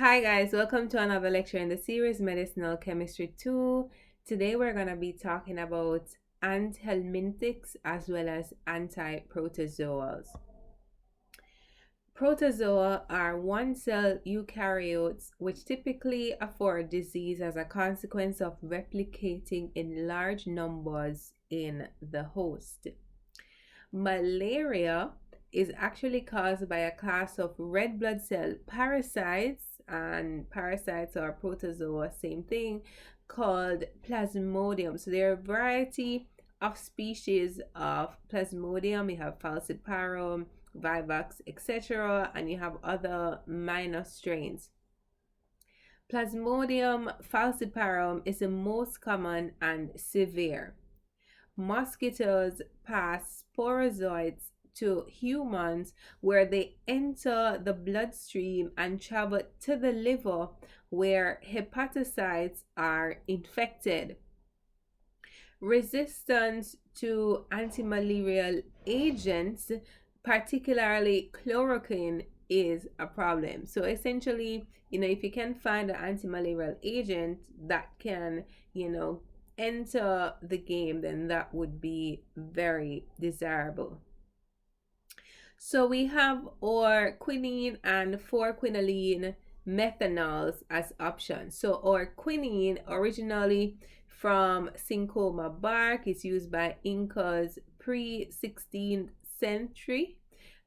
Hi guys, welcome to another lecture in the series Medicinal Chemistry 2. Today we're going to be talking about Anthelmintics as well as antiprotozoals. Protozoa are one-cell eukaryotes which typically afford disease as a consequence of replicating in large numbers in the host. Malaria is actually caused by a class of red blood cell parasites, and parasites are protozoa, same thing, called Plasmodium. So there are a variety of species of Plasmodium. You have Falciparum, Vivax, etc., and you have other minor strains. Plasmodium falciparum is the most common and severe. Mosquitoes pass sporozoites to humans where they enter the bloodstream and travel to the liver where hepatocytes are infected. Resistance to antimalarial agents, particularly chloroquine, is a problem. So essentially, if you can find an antimalarial agent that can, enter the game, then that would be very desirable. So we have our quinine and 4-quinoline methanols as options. So our quinine, originally from cinchona bark, is used by Incas pre-16th century,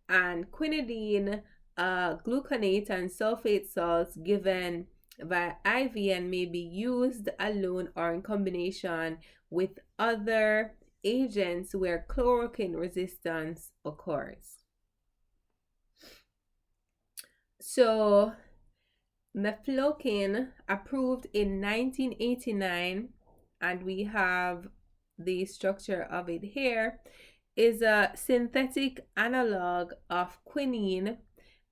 and quinidine, gluconate and sulfate salts given via IV and may be used alone or in combination with other agents where chloroquine resistance occurs. So mefloquine, approved in 1989, and we have the structure of it here, is a synthetic analog of quinine.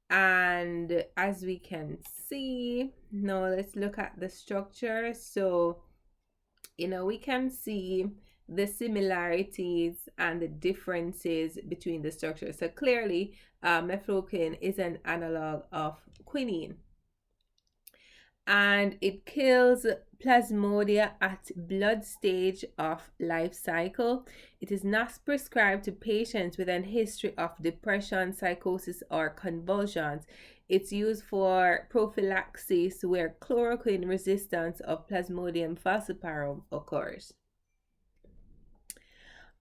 And as we can see, now let's look at the structure. So, we can see the similarities and the differences between the structures. So clearly, mefloquine is an analog of quinine, and it kills plasmodia at blood stage of life cycle. It is not prescribed to patients with an history of depression, psychosis, or convulsions. It's used for prophylaxis where chloroquine resistance of Plasmodium falciparum occurs.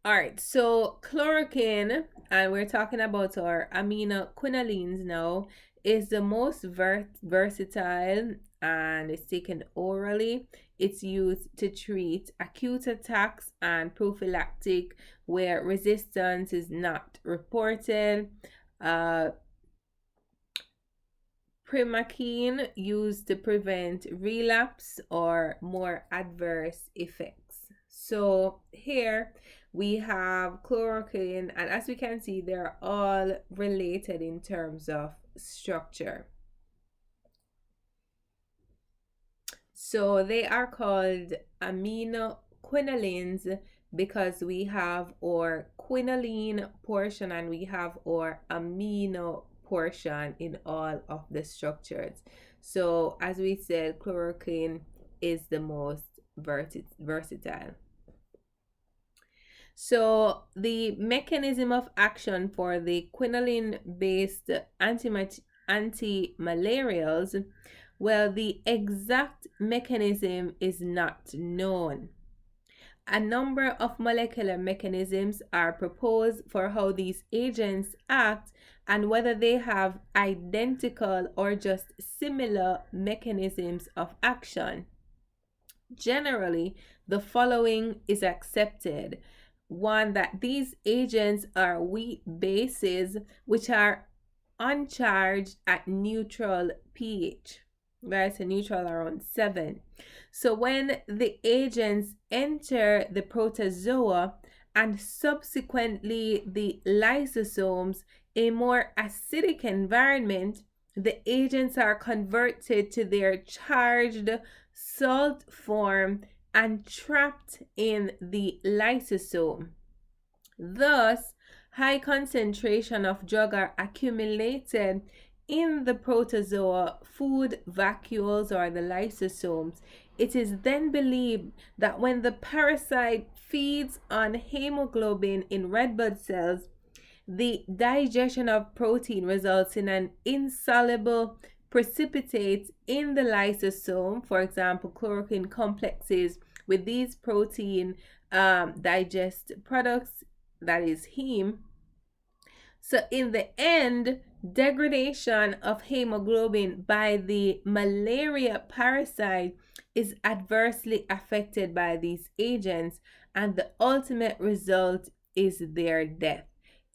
All right, so chloroquine, and we're talking about our aminoquinolines now, is the most versatile, and it's taken orally. It's used to treat acute attacks and prophylactic where resistance is not reported. Primaquine, used to prevent relapse or more adverse effects. So here we have chloroquine, and as we can see, they're all related in terms of structure. So they are called aminoquinolines because we have our quinoline portion and we have our amino portion in all of the structures. So as we said, chloroquine is the most versatile. So the mechanism of action for the quinoline-based antimalarials, well, the exact mechanism is not known. A number of molecular mechanisms are proposed for how these agents act and whether they have identical or just similar mechanisms of action. Generally, the following is accepted. One, that these agents are weak bases which are uncharged at neutral pH, right? So neutral around 7. So when the agents enter the protozoa and subsequently the lysosomes, a more acidic environment, the agents are converted to their charged salt form and trapped in the lysosome. Thus, high concentration of drug are accumulated in the protozoa food vacuoles or the lysosomes, it is then believed that when the parasite feeds on hemoglobin in red blood cells, the digestion of protein results in an insoluble precipitate in the lysosome, for example, chloroquine complexes with these protein digest products, that is heme. So, in the end, degradation of hemoglobin by the malaria parasite is adversely affected by these agents, and the ultimate result is their death.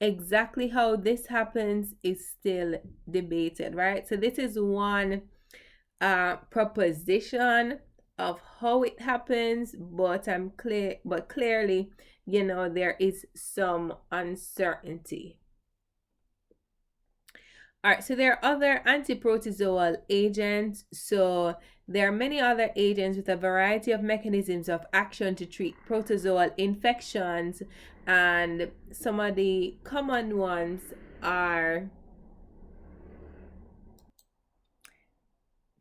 Exactly how this happens is still debated, right? So, this is one proposition of how it happens, but clearly, there is some uncertainty. All right, so there are other antiprotozoal agents. So there are many other agents with a variety of mechanisms of action to treat protozoal infections, and some of the common ones are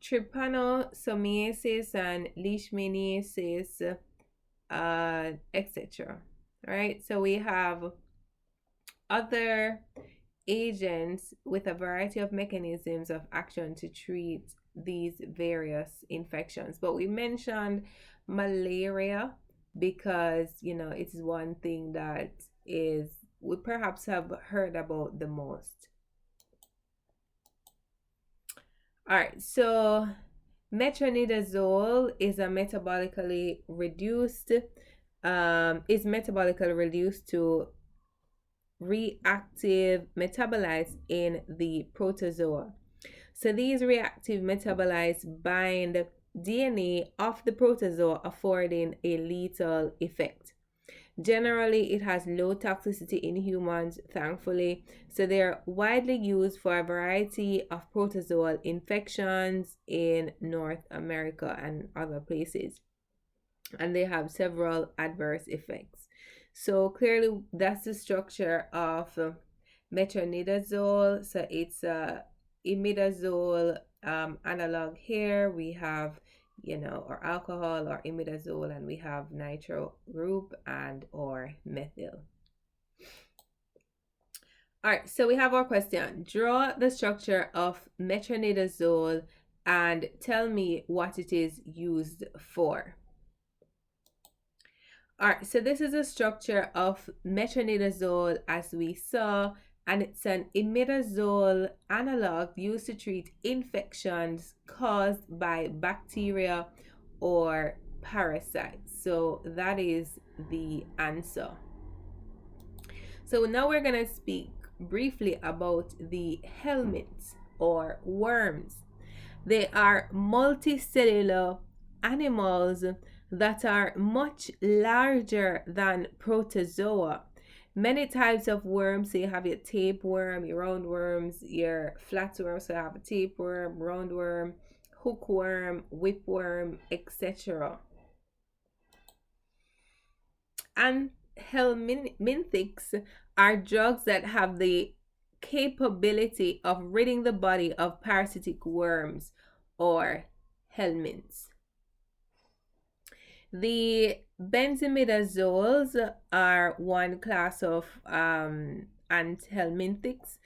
trypanosomiasis and leishmaniasis, etc. Right, so we have other agents with a variety of mechanisms of action to treat these various infections. But we mentioned malaria because, it's one thing that we perhaps have heard about the most. All right, so metronidazole is metabolically reduced to reactive metabolites in the protozoa. So these reactive metabolites bind DNA of the protozoa, affording a lethal effect. Generally, it has low toxicity in humans, thankfully, so they're widely used for a variety of protozoal infections in North America and other places, and they have several adverse effects. So clearly, that's the structure of metronidazole. So it's a imidazole analog here. We have, or alcohol or imidazole, and we have nitro group and or methyl. All right, so we have our question. Draw the structure of metronidazole and tell me what it is used for. All right, so this is a structure of metronidazole as we saw, and it's an imidazole analog used to treat infections caused by bacteria or parasites. So that is the answer. So now we're going to speak briefly about the helminths or worms. They are multicellular animals that are much larger than protozoa. Many types of worms. So you have your tapeworm, your roundworms, your flatworm. So you have a tapeworm, roundworm, hookworm, whipworm, etc. Anthelmintics are drugs that have the capability of ridding the body of parasitic worms or helminths. The benzimidazoles are one class of anthelmintics,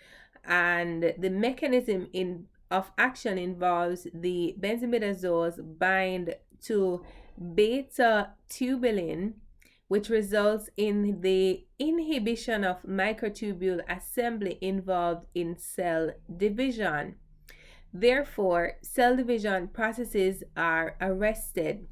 and the mechanism of action involves the benzimidazoles bind to beta tubulin, which results in the inhibition of microtubule assembly involved in cell division. Therefore, cell division processes are arrested.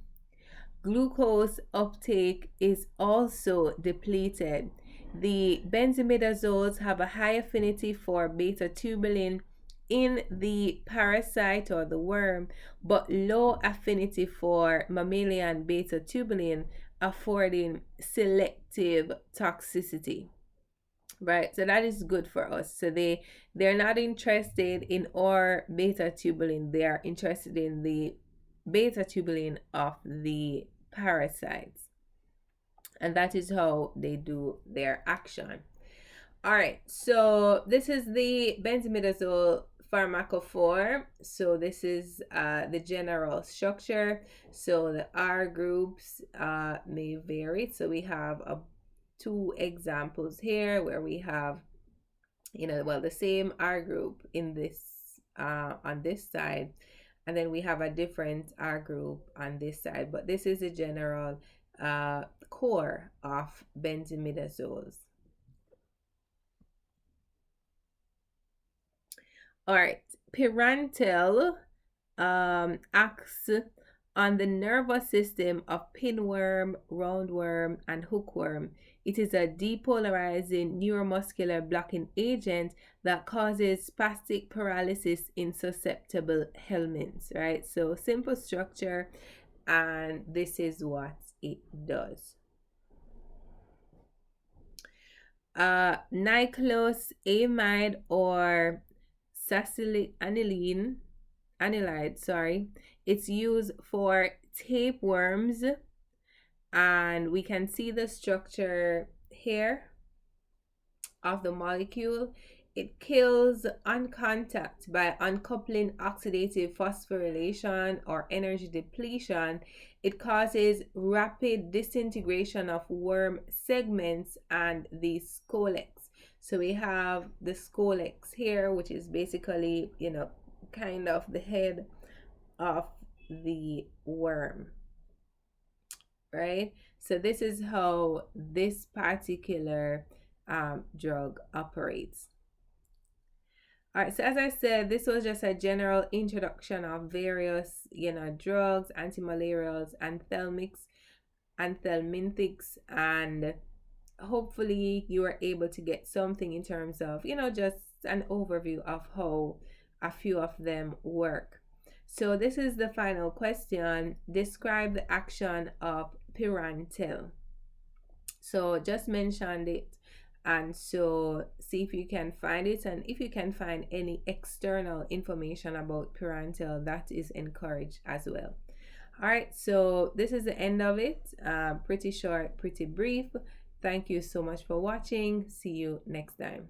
Glucose uptake is also depleted. The benzimidazoles have a high affinity for beta tubulin in the parasite or the worm, but low affinity for mammalian beta tubulin, affording selective toxicity. Right, so that is good for us. So they're not interested in our beta tubulin, they are interested in the beta tubulin of the parasites, and that is how they do their action. All right, so this is the benzimidazole pharmacophore. So this is the general structure. So the R groups may vary. So we have two examples here where we have, well, the same R group in this on this side, and then we have a different R group on this side. But this is the general core of benzimidazoles. All right, Pyrantel acts on the nervous system of pinworm, roundworm, and hookworm. It is a depolarizing neuromuscular blocking agent that causes spastic paralysis in susceptible helminths, right? So simple structure, and this is what it does. Niclosamide or salicylanilide, it's used for tapeworms, and we can see the structure here of the molecule. It kills on contact by uncoupling oxidative phosphorylation or energy depletion. It causes rapid disintegration of worm segments and the scolex. So we have the scolex here, which is basically, kind of the head of the worm, right? So this is how this particular drug operates. All right, so as I said, this was just a general introduction of various, drugs, antimalarials, anthelmintics, and hopefully you are able to get something in terms of, just an overview of how a few of them work. So this is the final question. Describe the action of Pyrantel. So just mentioned it, and so see if you can find it, and if you can find any external information about Pyrantel, that is encouraged as well. All right, so this is the end of it. Pretty short, pretty brief. Thank you so much for watching. See you next time.